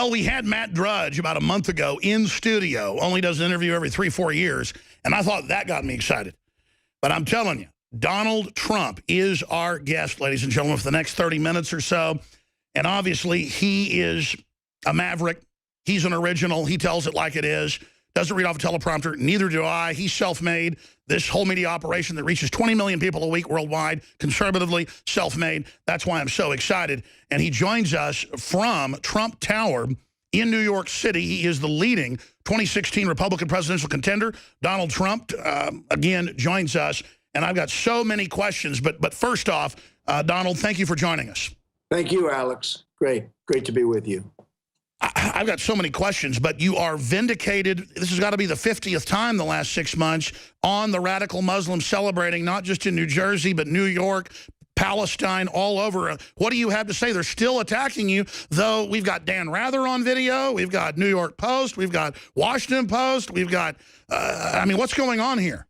Well, we had Matt Drudge about a month ago in studio, only does an interview every 3-4 years, and I thought that got me excited. But I'm telling you, Donald Trump is our guest, ladies and gentlemen, for the next 30 minutes or so. And obviously, he is a maverick. He's an original. He tells it like it is. Doesn't read off a teleprompter. Neither do I. He's self-made. This whole media operation that reaches 20 million people a week worldwide, conservatively, self-made. That's why I'm so excited. And he joins us from Trump Tower in New York City. He is the leading 2016 Republican presidential contender. Donald Trump, again, joins us. And I've got so many questions. But first off, Donald, thank you for joining us. Thank you, Alex. Great to be with you. I've got so many questions, but you are vindicated. This has got to be the 50th time the last 6 months on the radical Muslims celebrating, not just in New Jersey, but New York, Palestine, all over. What do you have to say? They're still attacking you, though we've got Dan Rather on video. We've got New York Post. We've got Washington Post. We've got, I mean, what's going on here?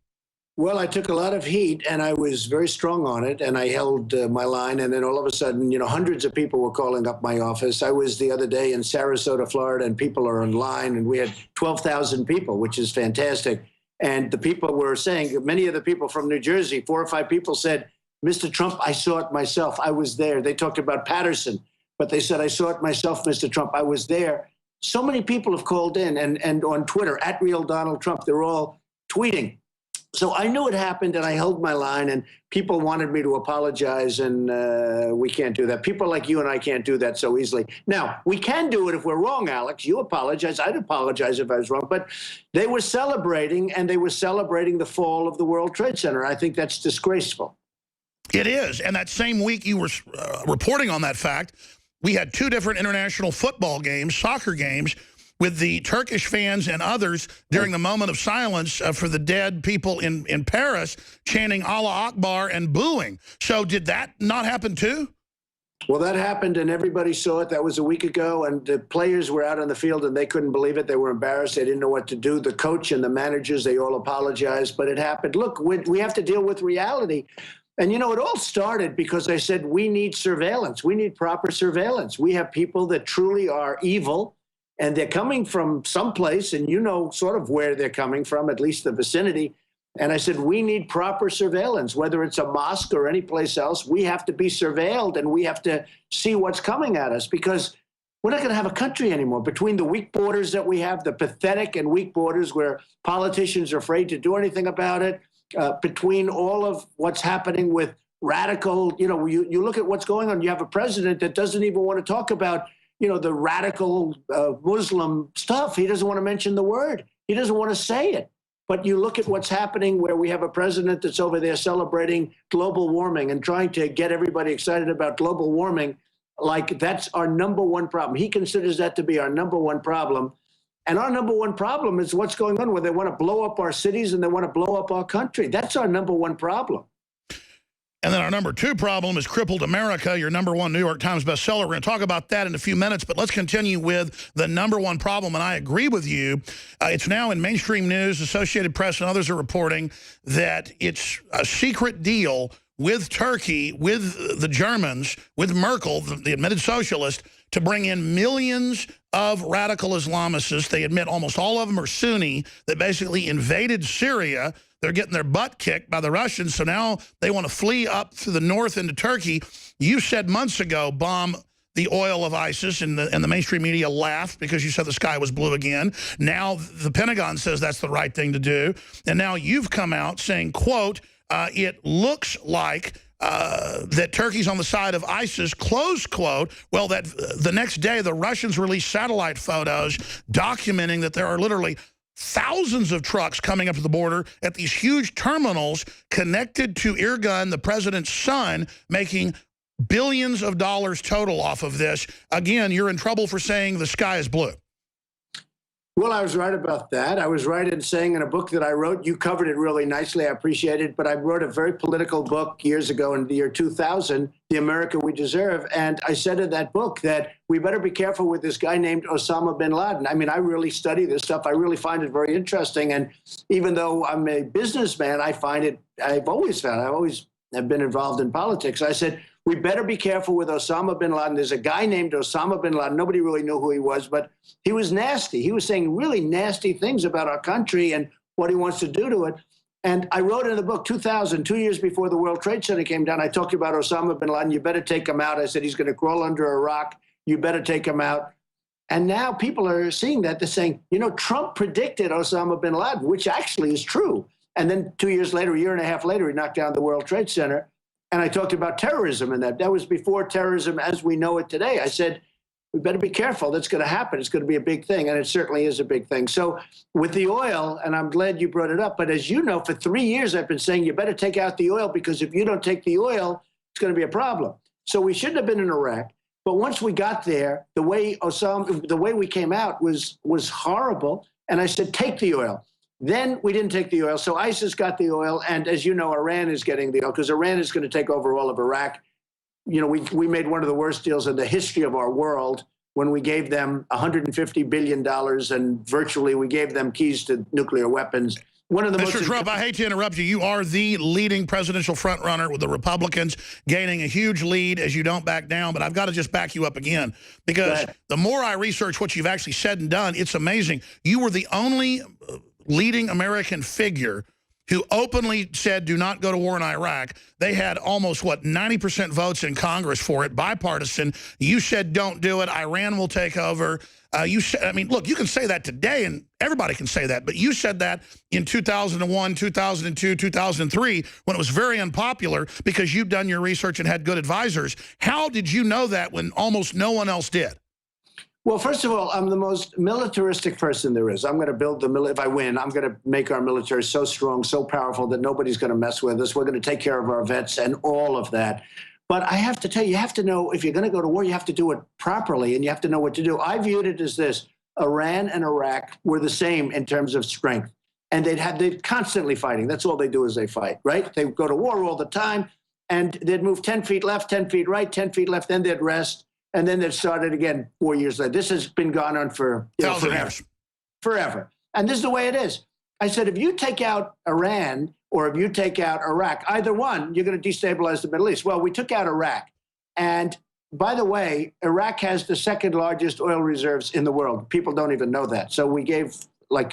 Well, I took a lot of heat, and I was very strong on it, and I held my line, and then all of a sudden, you know, hundreds of people were calling up my office. I was the other day in Sarasota, Florida, and people are online, and we had 12,000 people, which is fantastic. And the people were saying, many of the people from New Jersey, 4 or 5 people said, Mr. Trump, I saw it myself. I was there. They talked about Patterson, but they said, I saw it myself, Mr. Trump. I was there. So many people have called in, and on Twitter, @RealDonaldTrump, they're all tweeting. So I knew it happened, and I held my line, and people wanted me to apologize, and we can't do that. People like you and I can't do that so easily. Now, we can do it if we're wrong, Alex. You apologize. I'd apologize if I was wrong. But they were celebrating, and they were celebrating the fall of the World Trade Center. I think that's disgraceful. It is. And that same week you were reporting on that fact, we had 2 different international football games, soccer games, with the Turkish fans and others during the moment of silence for the dead people in Paris, chanting Allah Akbar and booing. So did that not happen too? Well, that happened, and everybody saw it. That was a week ago, and the players were out on the field, and they couldn't believe it. They were embarrassed. They didn't know what to do. The coach and the managers, they all apologized, but it happened. Look, we have to deal with reality. And, you know, it all started because I said we need surveillance. We need proper surveillance. We have people that truly are evil, and they're coming from someplace, and you know sort of where they're coming from, at least the vicinity. And I said, we need proper surveillance, whether it's a mosque or any place else. We have to be surveilled, and we have to see what's coming at us, because we're not going to have a country anymore. Between the weak borders that we have, the pathetic and weak borders where politicians are afraid to do anything about it, between all of what's happening with radical, you know, you look at what's going on. You have a president that doesn't even want to talk about, you know, the radical Muslim stuff. He doesn't want to mention the word. He doesn't want to say it. But you look at what's happening where we have a president that's over there celebrating global warming and trying to get everybody excited about global warming, like that's our #1 problem. He considers that to be our #1 problem. And our #1 problem is what's going on where they want to blow up our cities and they want to blow up our country. That's our #1 problem. And then our #2 problem is crippled America, your #1 New York Times bestseller. We're going to talk about that in a few minutes, but let's continue with the #1 problem, and I agree with you. It's now in mainstream news, Associated Press and others are reporting that it's a secret deal with Turkey, with the Germans, with Merkel, the admitted socialist, to bring in millions of radical Islamists. They admit almost all of them are Sunni, that basically invaded Syria. They're getting their butt kicked by the Russians, so now they want to flee up through the north into Turkey. You said months ago, bomb the oil of ISIS, and the mainstream media laughed because you said the sky was blue again. Now the Pentagon says that's the right thing to do. And now you've come out saying, quote, it looks like that Turkey's on the side of ISIS, close quote. Well, that the next day, the Russians released satellite photos documenting that there are literally thousands of trucks coming up to the border at these huge terminals connected to Erdogan, the president's son, making billions of dollars total off of this. Again, you're in trouble for saying the sky is blue. Well, I was right about that. I was right in saying in a book that I wrote, you covered it really nicely, I appreciate it, but I wrote a very political book years ago in the year 2000, The America We Deserve, and I said in that book that we better be careful with this guy named Osama bin Laden. I mean, I really study this stuff. I really find it very interesting, and even though I'm a businessman, I always have been involved in politics. I said, We better be careful with Osama bin Laden. There's a guy named Osama bin Laden. Nobody really knew who he was, but he was nasty. He was saying really nasty things about our country and what he wants to do to it. And I wrote in the book, 2000, 2 years before the World Trade Center came down, I talked about Osama bin Laden. You better take him out. I said, he's going to crawl under a rock. You better take him out. And now people are seeing that. They're saying, you know, Trump predicted Osama bin Laden, which actually is true. And then 2 years later, a year and a half later, he knocked down the World Trade Center. And I talked about terrorism in that. That was before terrorism as we know it today. I said, we better be careful. That's going to happen. It's going to be a big thing. And it certainly is a big thing. So with the oil, and I'm glad you brought it up, but as you know, for 3 years, I've been saying you better take out the oil, because if you don't take the oil, it's going to be a problem. So we shouldn't have been in Iraq. But once we got there, the way we came out was horrible. And I said, take the oil. Then we didn't take the oil. So ISIS got the oil. And as you know, Iran is getting the oil, because Iran is going to take over all of Iraq. You know, we made one of the worst deals in the history of our world when we gave them $150 billion and virtually we gave them keys to nuclear weapons. One of the Mr. Trump, I hate to interrupt you. You are the leading presidential frontrunner with the Republicans, gaining a huge lead as you don't back down. But I've got to just back you up again, because the more I research what you've actually said and done, it's amazing. You were the only leading American figure who openly said, do not go to war in Iraq. They had almost, 90% votes in Congress for it, bipartisan. You said, don't do it. Iran will take over. You said, I mean, look, you can say that today, and everybody can say that, but you said that in 2001, 2002, 2003, when it was very unpopular because you'd done your research and had good advisors. How did you know that when almost no one else did? Well, first of all, I'm the most militaristic person there is. I'm going to build if I win, I'm going to make our military so strong, so powerful that nobody's going to mess with us. We're going to take care of our vets and all of that. But I have to tell you, you have to know, if you're going to go to war, you have to do it properly, and you have to know what to do. I viewed it as this: Iran and Iraq were the same in terms of strength, and they'd constantly fighting. That's all they do is they fight, right? They go to war all the time, and they'd move 10 feet left, 10 feet right, 10 feet left, then they'd rest. And then they'd start it again 4 years later. This has been going on for forever. And this is the way it is. I said, if you take out Iran or if you take out Iraq, either one, you're going to destabilize the Middle East. Well, we took out Iraq. And by the way, Iraq has the second largest oil reserves in the world. People don't even know that. So we gave,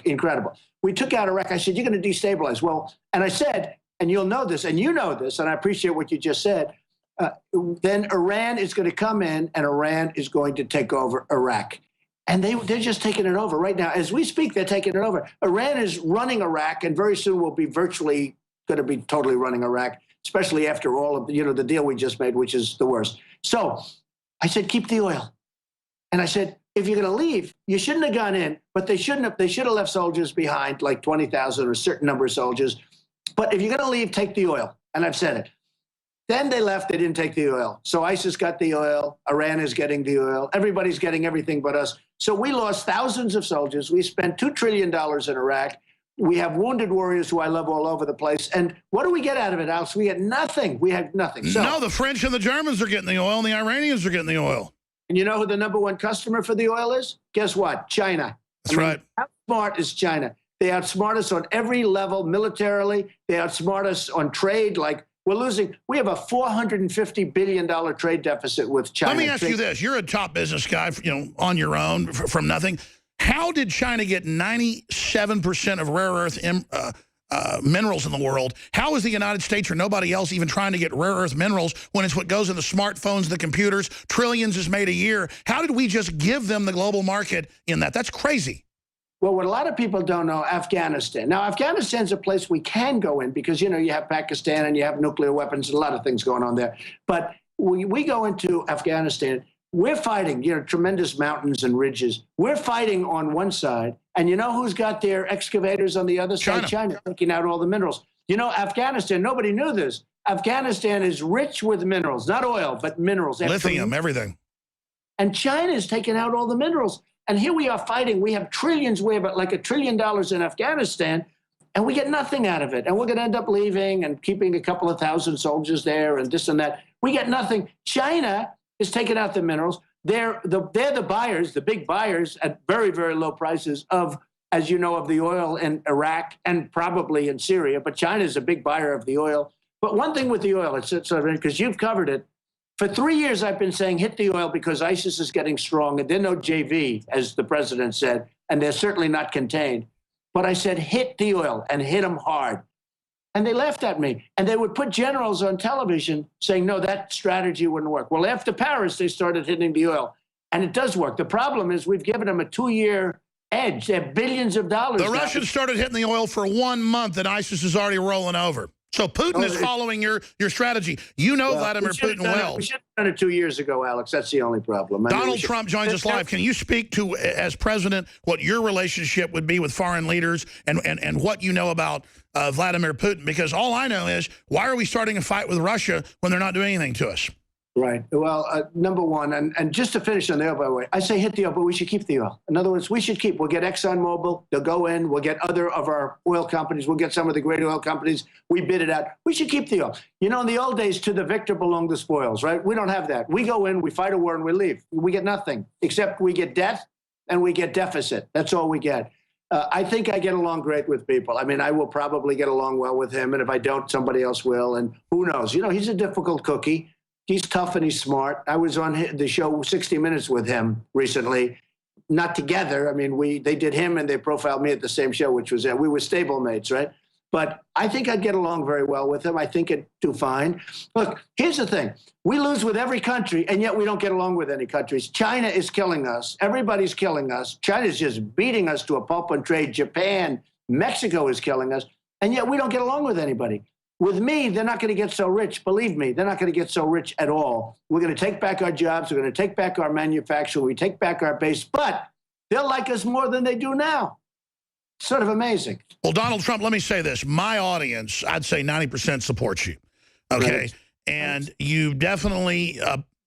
incredible. We took out Iraq. I said, you're going to destabilize. Well, and I said, and you'll know this, and you know this, and I appreciate what you just said, then Iran is going to come in and Iran is going to take over Iraq. And they're just taking it over right now. As we speak, they're taking it over. Iran is running Iraq, and very soon will be virtually going to be totally running Iraq, especially after all of the deal we just made, which is the worst. So I said, keep the oil. And I said, if you're going to leave, you shouldn't have gone in, but they should have left soldiers behind, like 20,000 or a certain number of soldiers. But if you're going to leave, take the oil. And I've said it. Then they left, they didn't take the oil. So ISIS got the oil, Iran is getting the oil, everybody's getting everything but us. So we lost thousands of soldiers. We spent $2 trillion in Iraq. We have wounded warriors who I love all over the place. And what do we get out of it, Alex? We get nothing. We have nothing. So, no, the French and the Germans are getting the oil, and the Iranians are getting the oil. And you know who the #1 customer for the oil is? Guess what? China. That's right. How smart is China? They outsmart us on every level militarily. They outsmart us on trade, we have a $450 billion trade deficit with China. Let me ask you this. You're a top business guy, on your own from nothing. How did China get 97% of rare earth minerals in the world? How is the United States or nobody else even trying to get rare earth minerals when it's what goes in the smartphones, the computers, trillions is made a year? How did we just give them the global market in that? That's crazy. Well, what a lot of people don't know, Afghanistan. Now, Afghanistan's a place we can go in because, you have Pakistan and you have nuclear weapons and a lot of things going on there. But we go into Afghanistan, we're fighting, tremendous mountains and ridges. We're fighting on one side. And you know who's got their excavators on the other side? China, taking out all the minerals. Afghanistan, nobody knew this. Afghanistan is rich with minerals, not oil, but minerals. Lithium, everything. And China is taking out all the minerals. And here we are fighting. We have trillions. We have like $1 trillion in Afghanistan, and we get nothing out of it. And we're going to end up leaving and keeping a couple of thousand soldiers there and this and that. We get nothing. China is taking out the minerals. They're the buyers, the big buyers at very, very low prices of, as you know, of the oil in Iraq and probably in Syria. But China is a big buyer of the oil. But one thing with the oil, it's sort of because you've covered it. For 3 years, I've been saying hit the oil because ISIS is getting strong. And they're no JV, as the president said, and they're certainly not contained. But I said hit the oil and hit them hard. And they laughed at me. And they would put generals on television saying, no, that strategy wouldn't work. Well, after Paris, they started hitting the oil. And it does work. The problem is we've given them a 2-year edge. They have billions of dollars. The Russians started hitting the oil for 1 month, and ISIS is already rolling over. So Putin is following your strategy. You know Vladimir Putin well. We should have done it 2 years ago, Alex. That's the only problem. Donald Trump joins us live. Can you speak to, as president, what your relationship would be with foreign leaders and what you know about Vladimir Putin? Because all I know is, why are we starting a fight with Russia when they're not doing anything to us? Right. Well, number one, and just to finish on the oil, by the way, I say hit the oil, but we should keep the oil. In other words, we should keep. We'll get ExxonMobil. They'll go in. We'll get other of our oil companies. We'll get some of the great oil companies. We bid it out. We should keep the oil. You know, in the old days, to the victor belong the spoils, right? We don't have that. We go in, we fight a war, and we leave. We get nothing, except we get debt and we get deficit. That's all we get. I think I get along great with people. I mean, I will probably get along well with him, and if I don't, somebody else will, and who knows? You know, he's a difficult cookie. He's tough and he's smart. I was on the show 60 Minutes with him recently, not together. I mean, they did him and they profiled me at the same show, which was we were stablemates, right? But I think I'd get along very well with him. I think it'd do fine. Look, here's the thing. We lose with every country, and yet we don't get along with any countries. China is killing us. Everybody's killing us. China's just beating us to a pulp and trade. Japan, Mexico is killing us, and yet we don't get along with anybody. With me, they're not going to get so rich. Believe me, they're not going to get so rich at all. We're going to take back our jobs. We're going to take back our manufacturing. We take back our base, but they'll like us more than they do now. Sort of amazing. Well, Donald Trump, let me say this. My audience, I'd say 90% supports you, okay? Right. And you definitely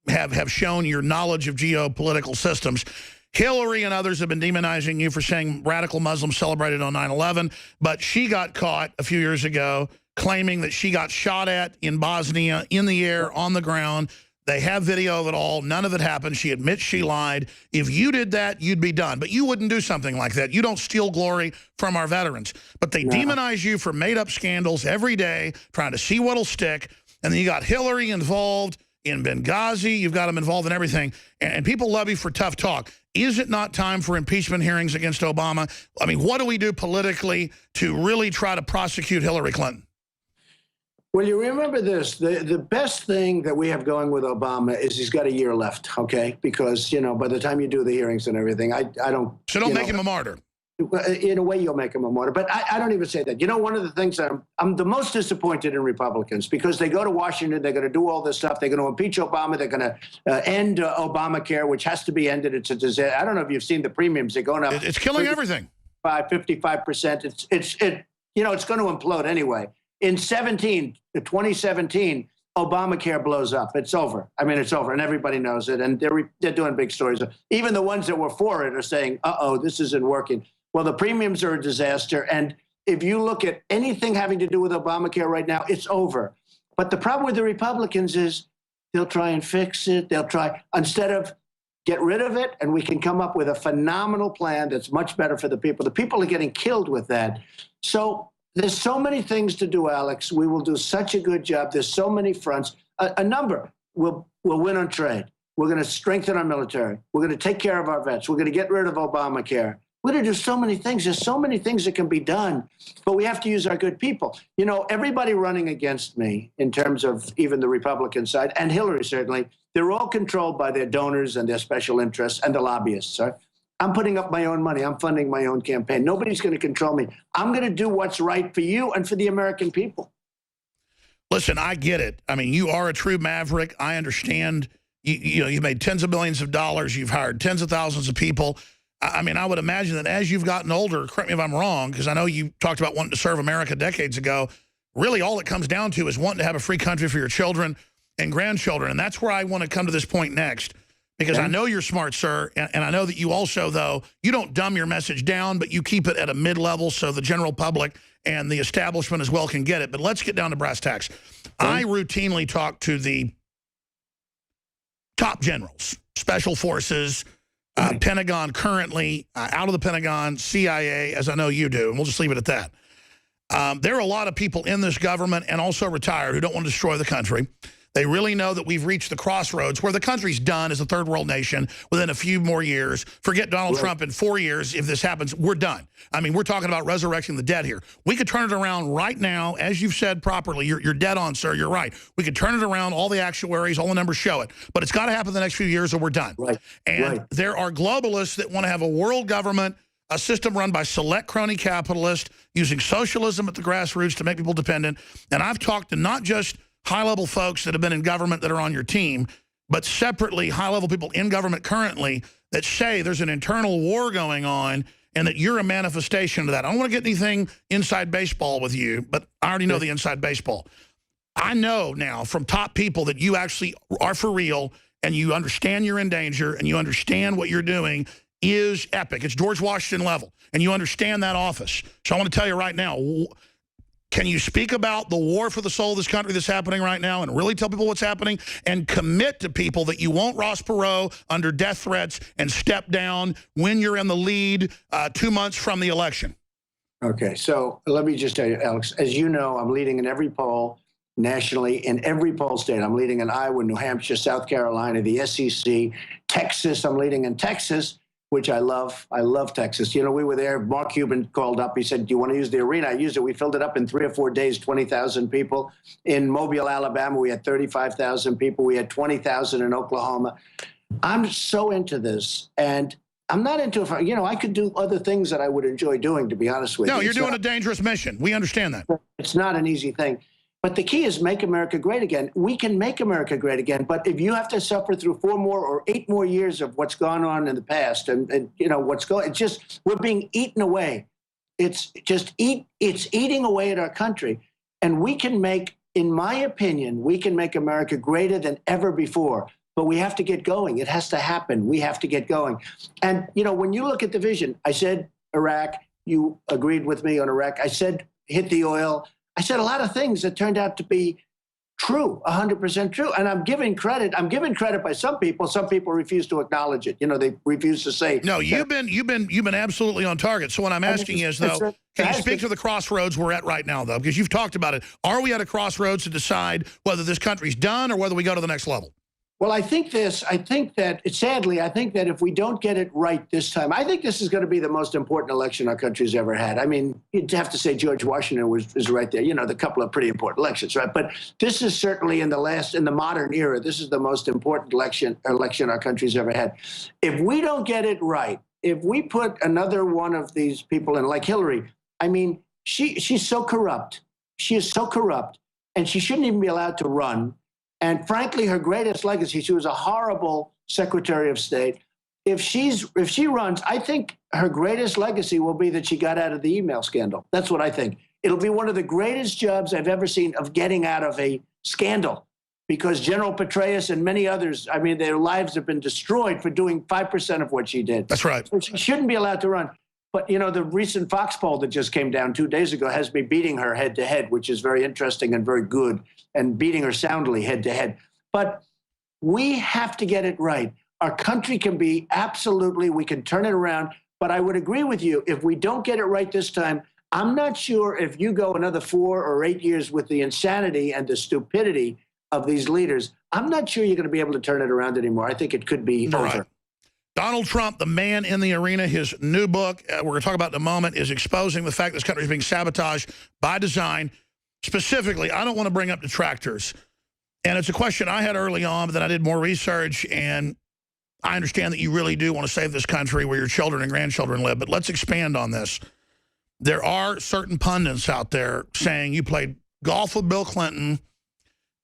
have shown your knowledge of geopolitical systems. Hillary and others have been demonizing you for saying radical Muslims celebrated on 9/11, but she got caught a few years ago claiming that she got shot at in Bosnia, in the air, on the ground. They have video of it all. None of it happened. She admits she lied. If you did that, you'd be done. But you wouldn't do something like that. You don't steal glory from our veterans. But they demonize you for made-up scandals every day, trying to see what'll stick. And then you got Hillary involved in Benghazi. You've got them involved in everything. And people love you for tough talk. Is it not time for impeachment hearings against Obama? I mean, what do we do politically to really try to prosecute Hillary Clinton? Well, you remember this. The best thing that we have going with Obama is he's got a year left, okay? Because, you know, by the time you do the hearings and everything, I don't... So don't make him a martyr. In a way, you'll make him a martyr. But I don't even say that. You know, one of the things that I'm the most disappointed in Republicans, because they go to Washington, they're going to do all this stuff. They're going to impeach Obama. They're going to end Obamacare, which has to be ended. It's a disaster. I don't know if you've seen the premiums. They're going up. It's killing everything. 55%. You know, it's going to implode anyway. In 2017, Obamacare blows up. It's over. I mean, it's over, and everybody knows it. And they're doing big stories. Even the ones that were for it are saying, "Uh-oh, this isn't working." Well, the premiums are a disaster. And if you look at anything having to do with Obamacare right now, it's over. But the problem with the Republicans is they'll try and fix it. They'll try, instead of get rid of it, and we can come up with a phenomenal plan that's much better for the people. The people are getting killed with that. So there's so many things to do, Alex. We will do such a good job. There's so many fronts. A number. We'll win on trade. We're going to strengthen our military. We're going to take care of our vets. We're going to get rid of Obamacare. We're going to do so many things. There's so many things that can be done, but we have to use our good people. You know, everybody running against me in terms of even the Republican side, and Hillary certainly, they're all controlled by their donors and their special interests and the lobbyists, right? I'm putting up my own money. I'm funding my own campaign. Nobody's going to control me. I'm going to do what's right for you and for the American people. Listen, I get it. I mean, you are a true maverick. I understand. You know, you've made tens of millions of dollars. You've hired tens of thousands of people. I mean, I would imagine that as you've gotten older, correct me if I'm wrong, because I know you talked about wanting to serve America decades ago, really all it comes down to is wanting to have a free country for your children and grandchildren. And that's where I want to come to this point next, because I know you're smart, sir, and I know that you also, though, you don't dumb your message down, but you keep it at a mid-level so the general public and the establishment as well can get it. But let's get down to brass tacks. I routinely talk to the top generals, special forces, Pentagon currently, out of the Pentagon, CIA, as I know you do, and we'll just leave it at that. There are a lot of people in this government and also retired who don't want to destroy the country. They really know that we've reached the crossroads where the country's done as a third world nation within a few more years. Forget Donald Trump in 4 years. If this happens, we're done. I mean, we're talking about resurrecting the dead here. We could turn it around right now, as you've said properly. You're dead on, sir. You're right. We could turn it around. All the actuaries, all the numbers show it. But it's got to happen the next few years or we're done. And there are globalists that want to have a world government, a system run by select crony capitalists using socialism at the grassroots to make people dependent. And I've talked to not just high-level folks that have been in government that are on your team, but separately high-level people in government currently that say there's an internal war going on and that you're a manifestation of that. I don't want to get anything inside baseball with you, but I already know the inside baseball. I know now from top people that you actually are for real and you understand you're in danger and you understand what you're doing is epic. It's George Washington level, and you understand that office. So I want to tell you right now, can you speak about the war for the soul of this country that's happening right now and really tell people what's happening and commit to people that you won't Ross Perot under death threats and step down when you're in the lead 2 months from the election? Okay, so let me just tell you, Alex, as you know, I'm leading in every poll nationally, in every poll state. I'm leading in Iowa, New Hampshire, South Carolina, the SEC, Texas. I'm leading in Texas, which I love. I love Texas. You know, we were there. Mark Cuban called up. He said, do you want to use the arena? I used it. We filled it up in 3 or 4 days, 20,000 people. In Mobile, Alabama, we had 35,000 people. We had 20,000 in Oklahoma. I'm so into this. And I'm not into it. You know, I could do other things that I would enjoy doing, to be honest with you. No, you're doing a dangerous mission. We understand that. It's not an easy thing. But the key is make America great again. We can make America great again, but if you have to suffer through 4 more or 8 more years of what's gone on in the past and you know, it's just, we're being eaten away. It's eating away at our country. And we can make, in my opinion, we can make America greater than ever before. But we have to get going. It has to happen. We have to get going. And, you know, when you look at the vision, I said Iraq, you agreed with me on Iraq. I said hit the oil. I said a lot of things that turned out to be true, 100% true. And I'm giving credit. I'm given credit by some people. Some people refuse to acknowledge it. You know, they refuse to say. No, you've been absolutely on target. So what I'm asking is, though, can you speak to the crossroads we're at right now, though? Because you've talked about it. Are we at a crossroads to decide whether this country's done or whether we go to the next level? Well, I think that if we don't get it right this time, I think this is going to be the most important election our country's ever had. I mean, you'd have to say George Washington is right there. You know, the couple of pretty important elections, right? But this is certainly in the modern era, this is the most important election our country's ever had. If we don't get it right, if we put another one of these people in, like Hillary, I mean, she's so corrupt. She is so corrupt, and she shouldn't even be allowed to run. And frankly, her greatest legacy, she was a horrible Secretary of State. If she runs, I think her greatest legacy will be that she got out of the email scandal. That's what I think. It'll be one of the greatest jobs I've ever seen of getting out of a scandal, because General Petraeus and many others, I mean, their lives have been destroyed for doing 5% of what she did. That's right. So she shouldn't be allowed to run. But, you know, the recent Fox poll that just came down 2 days ago has me beating her head to head, which is very interesting and very good, and beating her soundly head to head. But we have to get it right. Our country can be we can turn it around. But I would agree with you, if we don't get it right this time, I'm not sure if you go another 4 or 8 years with the insanity and the stupidity of these leaders, I'm not sure you're going to be able to turn it around anymore. I think it could be over. Right. Donald Trump, the man in the arena, his new book, we're going to talk about in a moment, is exposing the fact this country is being sabotaged by design. Specifically, I don't want to bring up detractors. And it's a question I had early on, but then I did more research, and I understand that you really do want to save this country where your children and grandchildren live, but let's expand on this. There are certain pundits out there saying you played golf with Bill Clinton,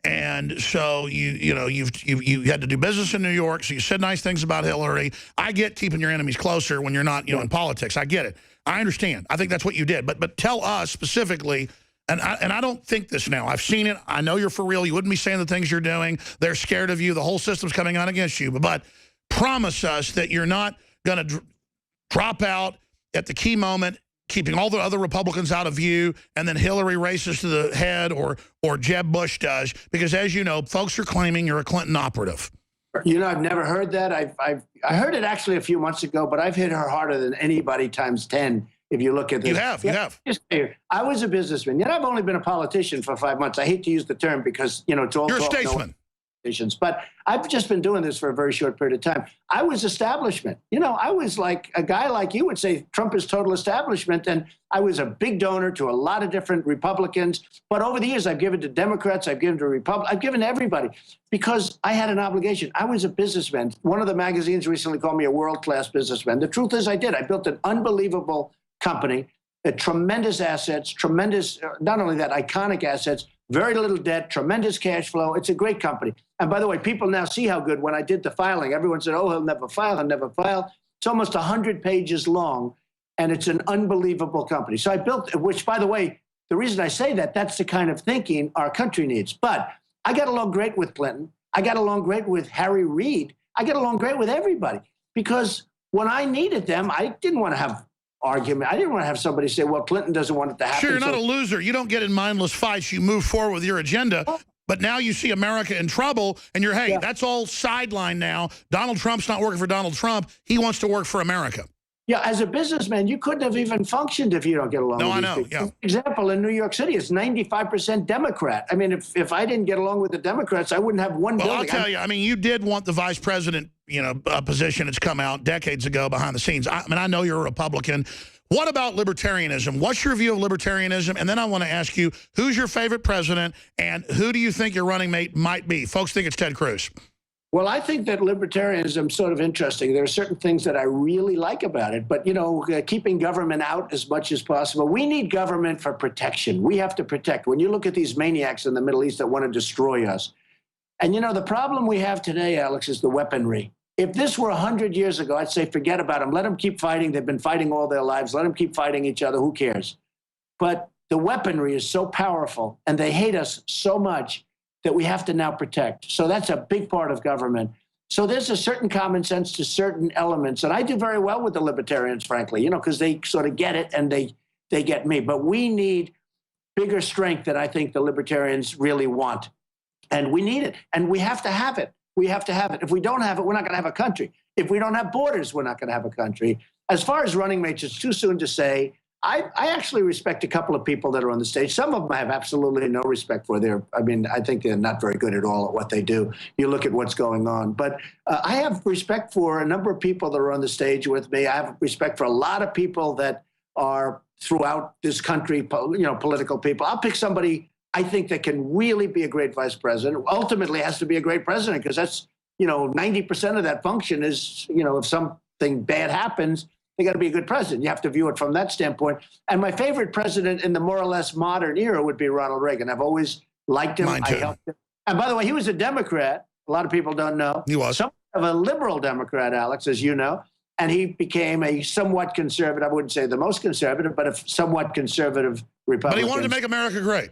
and so you had to do business in New York, so you said nice things about Hillary. I get keeping your enemies closer when you're not, in politics. I get it. I understand. I think that's what you did. But tell us specifically, and I don't think this now. I've seen it. I know you're for real. You wouldn't be saying the things you're doing. They're scared of you. The whole system's coming out against you. But promise us that you're not going to drop out at the key moment, keeping all the other Republicans out of view, and then Hillary races to the head or Jeb Bush does. Because as you know, folks are claiming you're a Clinton operative. You know, I've never heard that. I heard it actually a few months ago, but I've hit her harder than anybody times 10. If you look at this. You have. I was a businessman. I've only been a politician for 5 months. I hate to use the term because, it's all You're a talk, statesman. politicians, but I've just been doing this for a very short period of time. I was establishment. You know, I was like a guy like you would say Trump is total establishment. And I was a big donor to a lot of different Republicans. But over the years, I've given to Democrats, I've given to Republicans, I've given to everybody because I had an obligation. I was a businessman. One of the magazines recently called me a world-class businessman. The truth is I did. I built an unbelievable company, tremendous assets, tremendous, not only that, iconic assets, very little debt, tremendous cash flow. It's a great company. And by the way, people now see how good when I did the filing. Everyone said, oh, he'll never file, he'll never file. It's almost 100 pages long, and it's an unbelievable company. So I built, which, by the way, the reason I say that, that's the kind of thinking our country needs. But I got along great with Clinton. I got along great with Harry Reid. I got along great with everybody because when I needed them, I didn't want to have argument. I didn't want to have somebody say, well, Clinton doesn't want it to happen. Sure, you're not a loser. You don't get in mindless fights. You move forward with your agenda. But now you see America in trouble, and you're, hey, that's all sidelined now. Donald Trump's not working for Donald Trump. He wants to work for America. Yeah, as a businessman, you couldn't have even functioned if you don't get along with I these know, people. yeah. For example, in New York City, it's 95% Democrat. I mean, if I didn't get along with the Democrats, I wouldn't have one building. I'll tell you, I mean, you did want the vice president, position. It's come out decades ago behind the scenes. I mean, I know you're a Republican. What about libertarianism? What's your view of libertarianism? And then I want to ask you, who's your favorite president, and who do you think your running mate might be? Folks think it's Ted Cruz. Well, I think that libertarianism is sort of interesting. There are certain things that I really like about it, but, keeping government out as much as possible. We need government for protection. We have to protect. When you look at these maniacs in the Middle East that want to destroy us, and, the problem we have today, Alex, is the weaponry. If this were 100 years ago, I'd say forget about them. Let them keep fighting. They've been fighting all their lives. Let them keep fighting each other. Who cares? But the weaponry is so powerful, and they hate us so much that we have to now protect. So that's a big part of government. So there's a certain common sense to certain elements. And I do very well with the libertarians, frankly, because they sort of get it and they get me. But we need bigger strength than I think the libertarians really want. And we need it. And we have to have it. We have to have it. If we don't have it, we're not going to have a country. If we don't have borders, we're not going to have a country. As far as running mates, it's too soon to say. I actually respect a couple of people that are on the stage. Some of them I have absolutely no respect for. I think they're not very good at all at what they do. You look at what's going on. But I have respect for a number of people that are on the stage with me. I have respect for a lot of people that are throughout this country, political people. I'll pick somebody I think that can really be a great vice president. Ultimately has to be a great president because that's, 90% of that function is, if something bad happens, they got to be a good president. You have to view it from that standpoint. And my favorite president in the more or less modern era would be Ronald Reagan. I've always liked him. Mine too. I helped him. And by the way, he was a Democrat. A lot of people don't know. He was. Somewhat of a liberal Democrat, Alex, as you know. And he became a somewhat conservative, I wouldn't say the most conservative, but a somewhat conservative Republican. But he wanted to make America great.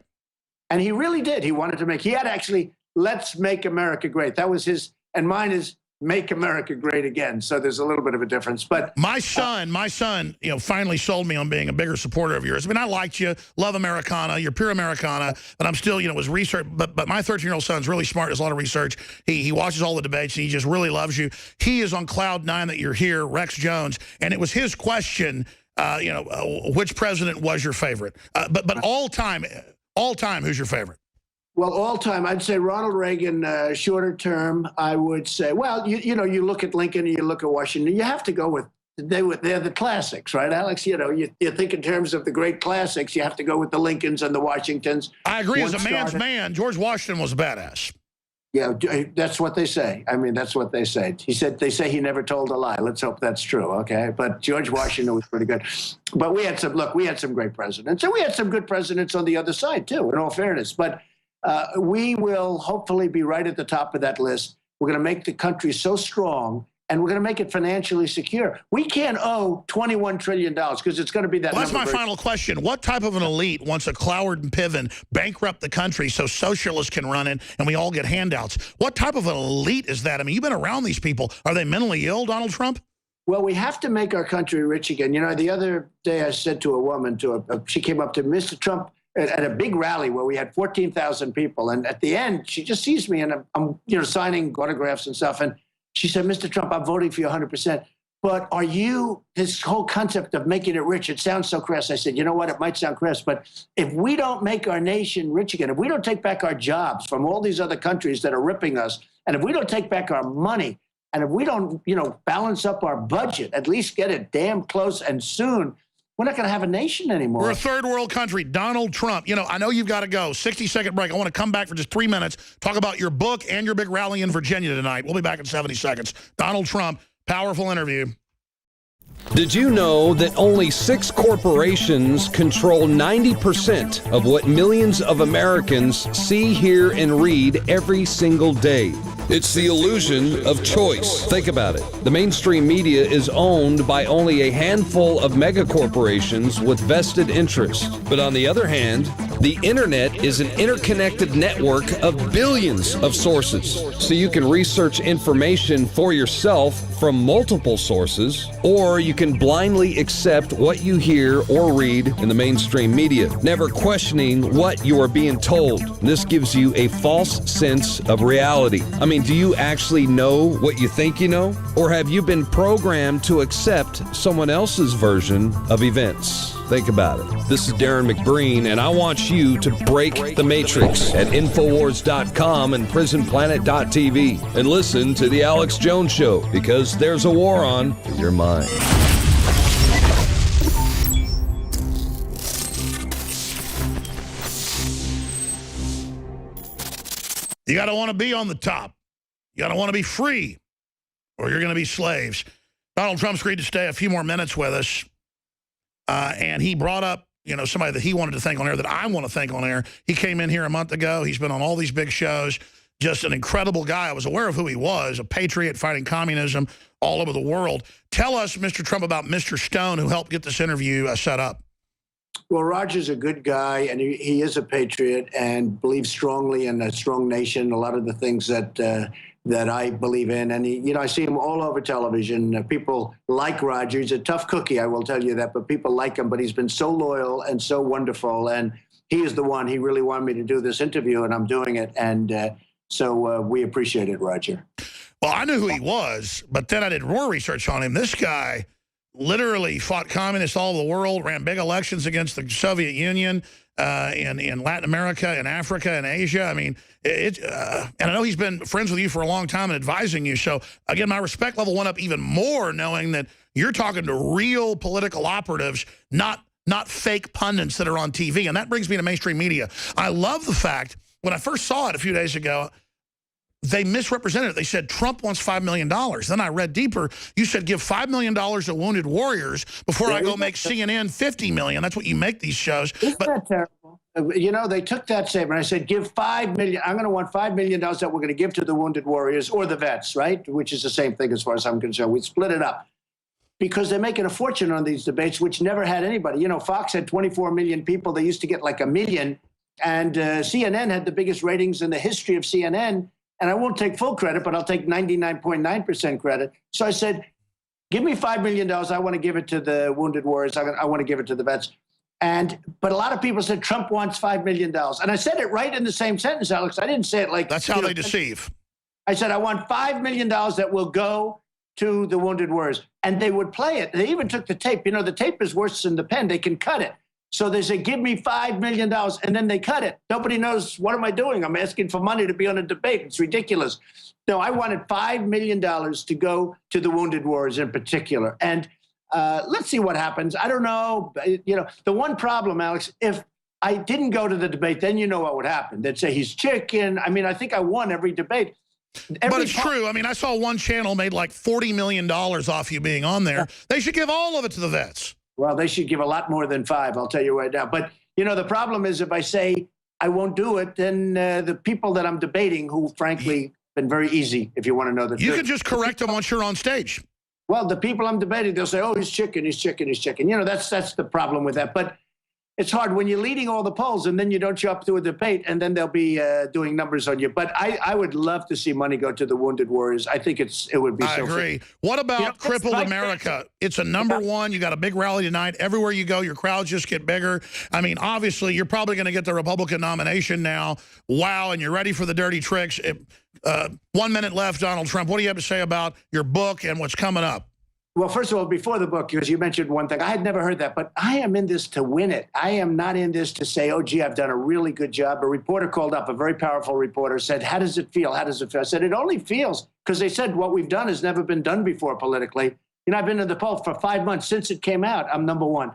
And he really did. He had actually, let's make America great. That was his, and mine is make America great again. So there's a little bit of a difference. But my son, finally sold me on being a bigger supporter of yours. I mean, I liked you, love Americana, you're pure Americana, but I'm still, was research. But my 13-year-old son's really smart, does a lot of research. He watches all the debates, and he just really loves you. He is on cloud nine that you're here, Rex Jones, and it was his question, which president was your favorite? But all time, who's your favorite? Well, all time, I'd say Ronald Reagan. Shorter term, I would say, well, you look at Lincoln and you look at Washington. You have to go with they're the classics, right, Alex? You think in terms of the great classics, you have to go with the Lincolns and the Washingtons. I agree. As a man's man, George Washington was a badass. Yeah, that's what they say. I mean, that's what they say. They say he never told a lie. Let's hope that's true, okay? But George Washington was pretty good. But we had some great presidents. And we had some good presidents on the other side, too, in all fairness. But we will hopefully be right at the top of that list. We're going to make the country so strong, and we're going to make it financially secure. We can't owe $21 trillion because it's going to be that number. That's my final question. What type of an elite wants a Cloward and Piven bankrupt the country so socialists can run it and we all get handouts? What type of an elite is that? I mean, you've been around these people. Are they mentally ill, Donald Trump? Well, we have to make our country rich again. The other day I said to a woman, she came up to Mr. Trump, at a big rally where we had 14,000 people. And at the end, she just sees me and I'm signing autographs and stuff. And she said, Mr. Trump, I'm voting for you 100%. But are you, this whole concept of making it rich, it sounds so crass. I said, you know what, it might sound crass, but if we don't make our nation rich again, if we don't take back our jobs from all these other countries that are ripping us, and if we don't take back our money, and if we don't, balance up our budget, at least get it damn close and soon, we're not going to have a nation anymore. We're a third world country. Donald Trump, I know you've got to go. 60-second break. I want to come back for just 3 minutes, talk about your book and your big rally in Virginia tonight. We'll be back in 70 seconds. Donald Trump, powerful interview. Did you know that only 6 corporations control 90% of what millions of Americans see, hear, and read every single day? It's the illusion of choice. Think about it. The mainstream media is owned by only a handful of megacorporations with vested interests. But on the other hand, the internet is an interconnected network of billions of sources. So you can research information for yourself from multiple sources, or you can blindly accept what you hear or read in the mainstream media, never questioning what you are being told. This gives you a false sense of reality. I mean, do you actually know what you think you know? Or have you been programmed to accept someone else's version of events? Think about it. This is Darren McBreen, and I want you to break the matrix at Infowars.com and PrisonPlanet.tv and listen to The Alex Jones Show, because there's a war on your mind. You got to want to be on the top. You got to want to be free, or you're going to be slaves. Donald Trump's agreed to stay a few more minutes with us. And he brought up, somebody that he wanted to thank on air, that I want to thank on air. He came in here a month ago. He's been on all these big shows. Just an incredible guy. I was aware of who he was, a patriot fighting communism all over the world. Tell us, Mr. Trump, about Mr. Stone, who helped get this interview set up. Well, Roger's a good guy, and he is a patriot and believes strongly in a strong nation, a lot of the things that I believe in. And, I see him all over television. People like Roger. He's a tough cookie, I will tell you that, but people like him. But he's been so loyal and so wonderful. And he is the one. He really wanted me to do this interview, and I'm doing it. And so we appreciate it, Roger. Well, I knew who he was, but then I did more research on him. This guy literally fought communists all over the world, ran big elections against the Soviet Union in Latin America and Africa and Asia. I mean, and I know he's been friends with you for a long time and advising you. So, again, my respect level went up even more knowing that you're talking to real political operatives, not fake pundits that are on TV. And that brings me to mainstream media. I love the fact, when I first saw it a few days ago, they misrepresented it. They said Trump wants $5 million. Then I read deeper. You said give $5 million to wounded warriors before I go make CNN $50 million. That's what you make these shows. Isn't that terrible? They took that statement. I said, give $5 million. I'm going to want $5 million that we're going to give to the wounded warriors or the vets, right? Which is the same thing as far as I'm concerned. We split it up because they're making a fortune on these debates, which never had anybody. Fox had 24 million people. They used to get like 1 million. And CNN had the biggest ratings in the history of CNN. And I won't take full credit, but I'll take 99.9% credit. So I said, give me $5 million. I want to give it to the wounded warriors. I want to give it to the vets. But a lot of people said Trump wants $5 million. And I said it right in the same sentence, Alex. I didn't say it like... That's how they deceive. I said, I want $5 million that will go to the wounded warriors. And they would play it. They even took the tape. The tape is worse than the pen. They can cut it. So they say, give me $5 million, and then they cut it. Nobody knows, what am I doing? I'm asking for money to be on a debate. It's ridiculous. No, I wanted $5 million to go to the wounded warriors in particular. And let's see what happens. I don't know. The one problem, Alex, if I didn't go to the debate, then you know what would happen. They'd say he's chicken. I mean, I think I won every debate. But it's true. I mean, I saw one channel made like $40 million off you being on there. They should give all of it to the vets. Well, they should give a lot more than 5, I'll tell you right now. But, the problem is if I say I won't do it, then the people that I'm debating, who frankly been very easy, if you want to know the truth. You can just correct them once you're on stage. Well, the people I'm debating, they'll say, oh, he's chicken, he's chicken, he's chicken. That's the problem with that. But it's hard when you're leading all the polls and then you don't show up to a debate and then they'll be doing numbers on you. But I would love to see money go to the wounded warriors. I think it would be so agree. Fair. What about Crippled America? It's a #1. You got a big rally tonight. Everywhere you go, your crowds just get bigger. I mean, obviously, you're probably going to get the Republican nomination now. Wow, and you're ready for the dirty tricks. 1 minute left, Donald Trump. What do you have to say about your book and what's coming up? Well, first of all, before the book, because you mentioned one thing, I had never heard that, but I am in this to win it. I am not in this to say, oh, gee, I've done a really good job. A reporter called up, a very powerful reporter, said, how does it feel? How does it feel? I said, it only feels, because they said what we've done has never been done before politically. You know, I've been in the poll for 5 months. Since it came out, I'm number one.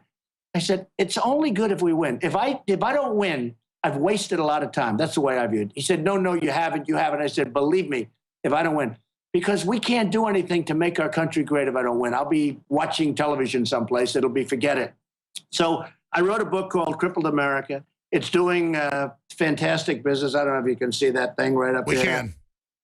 I said, it's only good if we win. If I don't win, I've wasted a lot of time. That's the way I viewed it. He said, no, you haven't. I said, believe me, if I don't win. Because we can't do anything to make our country great if I don't win. I'll be watching television someplace. It'll be forget it. So I wrote a book called Crippled America. It's doing fantastic business. I don't know if you can see that thing right up there. We can.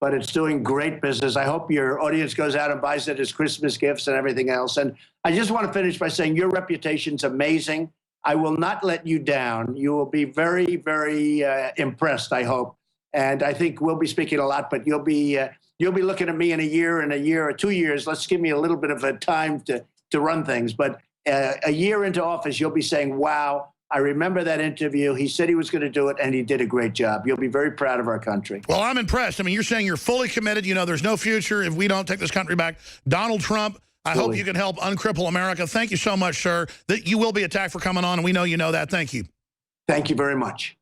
But it's doing great business. I hope your audience goes out and buys it as Christmas gifts and everything else. And I just want to finish by saying your reputation's amazing. I will not let you down. You will be very, very impressed, I hope. And I think we'll be speaking a lot, but you'll be looking at me in a year or 2 years. Let's give me a little bit of a time to run things. But a year into office, you'll be saying, wow, I remember that interview. He said he was going to do it, and he did a great job. You'll be very proud of our country. Well, I'm impressed. I mean, you're saying you're fully committed. You know, there's no future if we don't take this country back. Donald Trump, I hope you can help uncripple America. Thank you so much, sir. That you will be attacked for coming on, and we know you know that. Thank you. Thank you very much.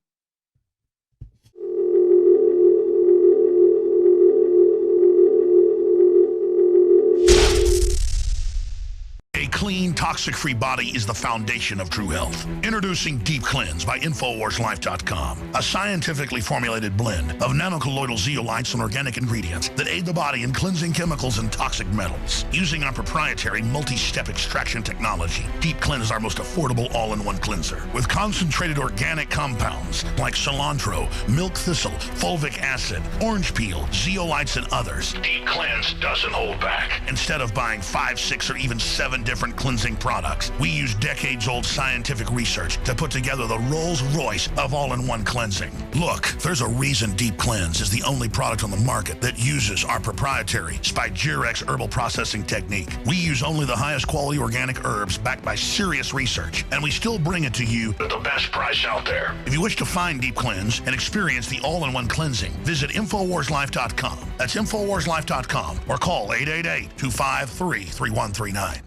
A clean, toxic-free body is the foundation of true health. Introducing Deep Cleanse by InfoWarsLife.com, a scientifically formulated blend of nanocolloidal zeolites and organic ingredients that aid the body in cleansing chemicals and toxic metals. Using our proprietary multi-step extraction technology, Deep Cleanse is our most affordable all-in-one cleanser. With concentrated organic compounds like cilantro, milk thistle, fulvic acid, orange peel, zeolites, and others, Deep Cleanse doesn't hold back. Instead of buying 5, 6, or even 7 different cleansing products, we use decades-old scientific research to put together the Rolls-Royce of all-in-one cleansing. Look, there's a reason Deep Cleanse is the only product on the market that uses our proprietary Spigyrex herbal processing technique. We use only the highest quality organic herbs backed by serious research, and we still bring it to you at the best price out there. If you wish to find Deep Cleanse and experience the all-in-one cleansing, visit InfoWarsLife.com. That's InfoWarsLife.com, or call 888-253-3139.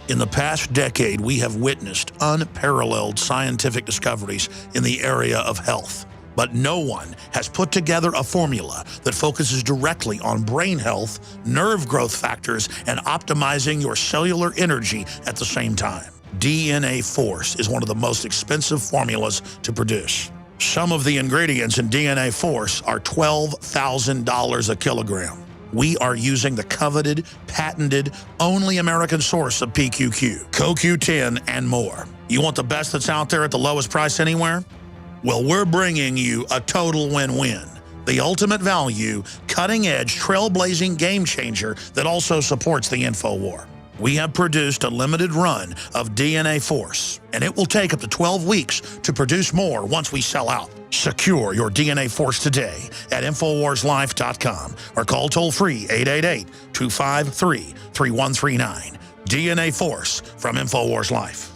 In the past decade, we have witnessed unparalleled scientific discoveries in the area of health. But no one has put together a formula that focuses directly on brain health, nerve growth factors, and optimizing your cellular energy at the same time. DNA Force is one of the most expensive formulas to produce. Some of the ingredients in DNA Force are $12,000 a kilogram. We are using the coveted, patented, only American source of PQQ, CoQ10, and more. You want the best that's out there at the lowest price anywhere? Well, we're bringing you a total win-win. The ultimate value, cutting-edge, trailblazing game changer that also supports the InfoWar. We have produced a limited run of DNA Force, and it will take up to 12 weeks to produce more once we sell out. Secure your DNA Force today at InfoWarsLife.com or call toll-free 888-253-3139. DNA Force from InfoWars Life.